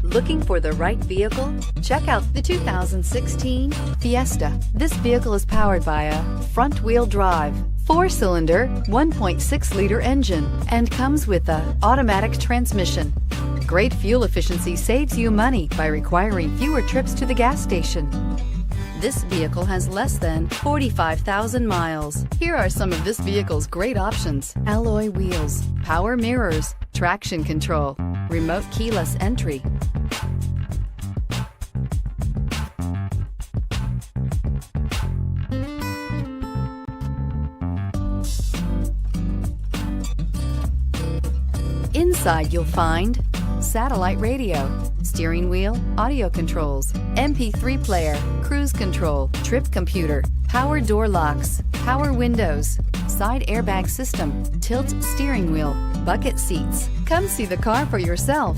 Looking for the right vehicle? Check out the 2016 Fiesta. This vehicle is powered by a front-wheel drive, 4-cylinder, 1.6-liter engine, and comes with an automatic transmission. Great fuel efficiency saves you money by requiring fewer trips to the gas station. This vehicle has less than 45,000 miles. Here are some of this vehicle's great options: alloy wheels, power mirrors, traction control, remote keyless entry. Inside you'll find satellite radio, steering wheel audio controls, MP3 player, cruise control, trip computer, power door locks, power windows, side airbag system, tilt steering wheel, bucket seats. Come see the car for yourself.